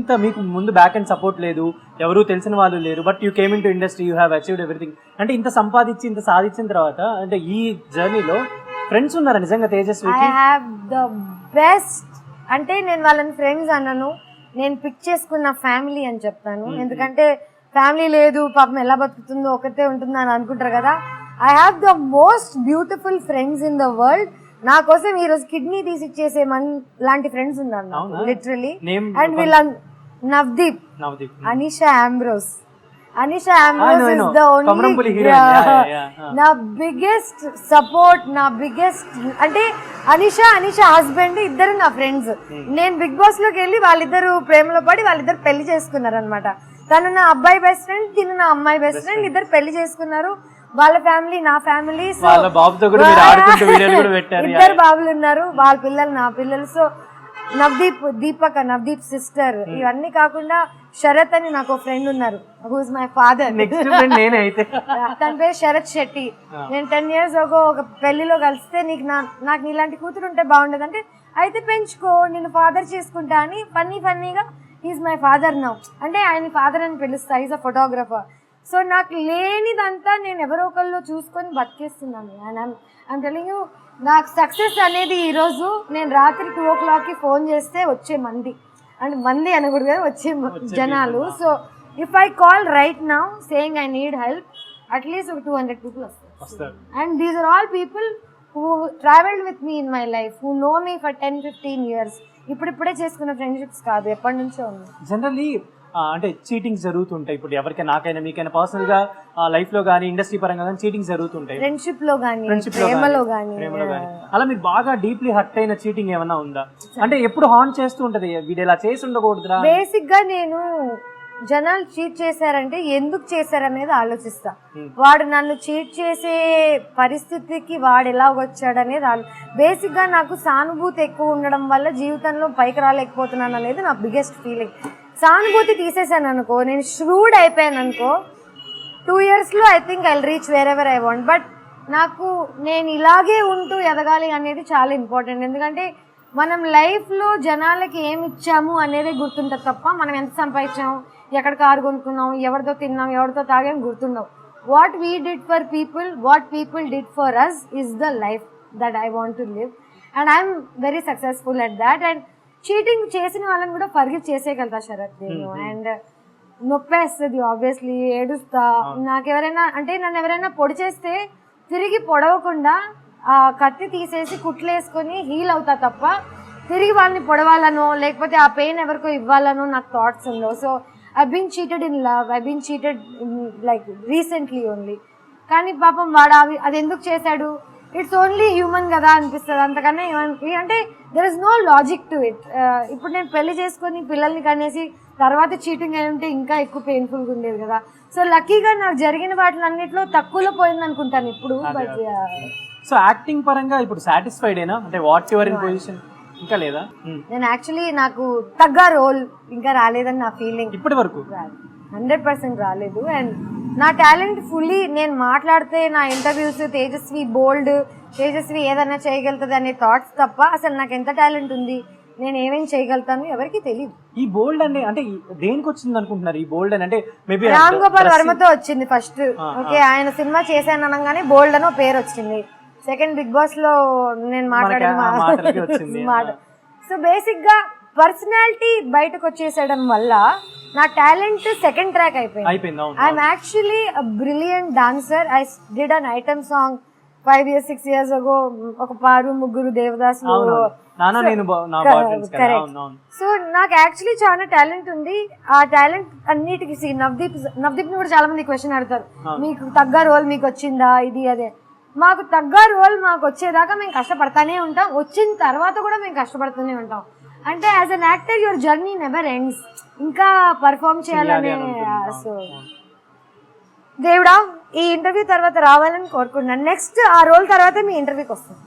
ఇంత మీకు ముందు బ్యాక్ అండ్ సపోర్ట్ లేదు, ఎవరు తెలిసిన వాళ్ళు లేరు, but you came in to industry, you have achieved everything. అంటే ఇంత సంపాదించి ఇంత సాధించిన తర్వాత అంటే ఈ జర్నీలో ఫ్రెండ్స్ ఉన్నారా నిజంగా Tejaswi? I have the best. అంటే నేను వాళ్ళని ఫ్రెండ్స్ అన్నాను, నేను పిక్ చేసుకున్న ఫ్యామిలీ అని చెప్తాను. ఎందుకంటే ఫ్యామిలీ లేదు పాపం ఎలా బతుకుతుందో ఒకటే ఉంటుందో అని అనుకుంటారు కదా. I have the most beautiful friends in the world. నా కోసం ఈ రోజు కిడ్నీ తీసి ఇచ్చేసే లాంటి ఫ్రెండ్స్ ఉన్నారు లిటరలీ. అండ్ వీళ్ళ Navdeep, Anisha Ambrose. Anisha Ambrose is the only నా బిగ్గెస్ట్ సపోర్ట్, నా బిగ్గెస్ట్. అంటే అనిషా హస్బెండ్ ఇద్దరు నా ఫ్రెండ్స్. నేను బిగ్ బాస్ లోకి వెళ్ళి వాళ్ళిద్దరు ప్రేమలో పడి వాళ్ళిద్దరు పెళ్లి చేసుకున్నారు అనమాట. తను నా అబ్బాయి బెస్ట్ ఫ్రెండ్, తిను నా అమ్మాయి బెస్ట్ ఫ్రెండ్. ఇద్దరు పెళ్లి చేసుకున్నారు. వాళ్ళ ఫ్యామిలీ నా ఫ్యామిలీ. ఇద్దరు బాబులు ఉన్నారు, వాళ్ళ పిల్లలు నా పిల్లలు. So Navdeep sister. ఇవన్నీ కాకుండా శరత్ అని నాకు ఫ్రెండ్ ఉన్నారు, హూస్ మై ఫాదర్. తన పేరు శరత్ శెట్టి. నేను 10 years ago ఒక పెళ్లిలో కలిస్తే నాకు నీలాంటి కూతురు ఉంటే బాగుండదు అంటే, అయితే పెంచుకో నేను ఫాదర్ చేసుకుంటా అని ఫన్నీగా ఈజ్ మై ఫాదర్ నౌ. అంటే ఆయన ఫాదర్ అని పిలుస్తా, ఈజ్ అ ఫోటోగ్రఫర్. సో నాకు లేనిదంతా నేను ఎవరో ఒకళ్ళు చూసుకొని బతికేస్తున్నాను. అండ్ ఐమ్ టెల్లింగ్ యూ, నాకు సక్సెస్ అనేది ఈరోజు నేను రాత్రి 2 o'clock ఫోన్ చేస్తే వచ్చే మంది, అండ్ మంది అనకూడదు కదా, వచ్చే జనాలు. So if I call right now saying I need help, at least ఒక 200 people వస్తారు. And these are all people who traveled with me in my life, who know me for 10-15 years. ఇప్పుడిప్పుడే చేసుకున్న ఫ్రెండ్షిప్స్ కాదు, ఎప్పటి నుంచో ఉంది. జనరల్లీ అంటే cheatings జరుగుతుంటాయి. ఇప్పుడు ఎవరికైనా, నాకైనా, మీకైనా పర్సనల్ గా లైఫ్ లో కానీ ఇండస్ట్రీ పరంగా కానీ చీటింగ్స్ జరుగుతుంటాయి. ఫ్రెండ్షిప్ లో కానీ ప్రేమలో కానీ. అలా మీకు బాగా డీప్లీ హర్ట్ అయిన చీటింగ్ ఏమైనా ఉందా? అంటే ఎప్పుడు హార్న్ చేస్తూ ఉంటది, వీడు ఇలా చేసి ఉండకూడదురా. బేసిక్ గా నేను జనాలు చీట్ చేశారంటే ఎందుకు చేశారనేది ఆలోచిస్తా. వాడు నన్ను చీట్ చేసే పరిస్థితికి వాడు ఎలా వచ్చాడు అనేది బేసిక్ గా నాకు సానుభూతి ఎక్కువ ఉండడం వల్ల జీవితంలో పైకి రాలేకపోతున్నాను అనేది నా బిగ్గెస్ట్ ఫీలింగ్. సానుభూతి తీసేసాను అనుకో, నేను ష్రూడ్ అయిపోయాను అనుకో, 2 years లో I think I reach wear ever I want. But నాకు నేను ఇలాగే ఉంటూ ఎదగాలి అనేది చాలా ఇంపార్టెంట్. ఎందుకంటే మనం లైఫ్లో జనాలకి ఏమి ఇచ్చాము అనేది గుర్తుంటుంది తప్ప మనం ఎంత సంపాదించాము, ఎక్కడ కారు కొనుక్కున్నాం, ఎవరితో తిన్నాం, ఎవరితో తాగాం గుర్తుండవు. What we did for people, what people did for us is the life that I want to live. And I'm very successful at that. And cheating చేసిన వాళ్ళని కూడా ఫర్గివ్ చేసేయగలుగుతా శరత్ నేను. అండ్ నొప్పేస్తుంది ఆబ్వియస్లీ, ఏడుస్తా. నాకెవరైనా అంటే నన్ను ఎవరైనా పొడి చేస్తే తిరిగి పొడవకుండా ఆ కత్తి తీసేసి కుట్లేసుకొని హీల్ అవుతా తప్ప తిరిగి వాళ్ళని పొడవాలనో లేకపోతే ఆ పెయిన్ ఎవరికో ఇవ్వాలనో నాకు థాట్స్ ఉండవు. So I've been cheated in love, I've been cheated like recently only. కానీ పాపం వాడు అది ఎందుకు చేశాడు, ఇట్స్ ఓన్లీ హ్యూమన్ కదా అనిపిస్తుంది. అంతకన్నా అంటే there is no logic to it. ఇప్పుడు నేను పెళ్లి చేసుకొని పిల్లల్ని కనేసి తర్వాత చీటింగ్ అయి ఉంటే ఇంకా ఎక్కువ పెయిన్ఫుల్గా ఉండేది కదా. సో లక్కీగా నాకు జరిగిన వాటిలన్నింటిలో తక్కువలో పోయింది అనుకుంటాను ఇప్పుడు. బట్ సో యాక్టింగ్ పరంగా ఇప్పుడు సాటిస్ఫైడ్ ఏనా, అంటే వాట్ యువర్ ఇన్ పొజిషన్ ఇంకా లేదా? నేను యాక్చువల్లీ నాకు తగ్గ రోల్ ఇంకా రాలేదని నా ఫీలింగ్. ఇప్పటి వరకు 100% రాలేదు. అండ్ నా టాలెంట్ ఫుల్లీ నేను మాట్లాడితే నా ఇంటర్వ్యూస్ తేజస్వి బోల్డ్, తేజస్వి ఏదైనా చేయగలుగుతుంది అనే థాట్స్ తప్ప అసలు నాకు ఎంత టాలెంట్ ఉంది, నేను ఏమేమి చేయగలుగుతాను ఎవరికి తెలియదు. ఈ బోల్డ్ అంటే దేనికి వచ్చింది అనుకుంటున్నారు? ఈ బోల్డ్ అంటే మేబీ రామ్ గోపాల్ వర్మతో వచ్చింది ఫస్ట్. ఓకే, ఆయన సినిమా చేశాను అనగానే బోల్డ్ అనో పేరు వచ్చింది. సెకండ్ బిగ్ బాస్ లో నేను మాట్లాడిన మాట. సో బేసిక్ గా పర్సనాలిటీ బయటకు వచ్చేసడం వల్ల నా టాలెంట్ సెకండ్ ట్రాక్ అయిపోయింది. I'm actually brilliant dancer. I did an item song 5 years 6 years ago, ఒక పారు ముగ్గురు దేవదాసులు. కరెక్ట్. సో నాకు యాక్చువల్లీ చాలా టాలెంట్ ఉంది. ఆ టాలెంట్ అన్నిటికి నవదీప్ ని కూడా చాలా మంది క్వశ్చన్ అడతారు, మీకు తగ్గ రోల్ మీకు వచ్చిందా, ఇది అదే. మాకు తగ్గ రోల్ మాకు వచ్చేదాకా మేము కష్టపడతానే ఉంటాం, వచ్చిన తర్వాత కూడా మేము కష్టపడుతూనే ఉంటాం. అంటే as an actor your journey never ends. ఇంకా పర్ఫామ్ చేయాలనే. సో దేవుడా ఈ ఇంటర్వ్యూ తర్వాత రావాలని కోరుకున్నాను. నెక్స్ట్ ఆ రోల్ తర్వాత మీ ఇంటర్వ్యూకి వస్తాను.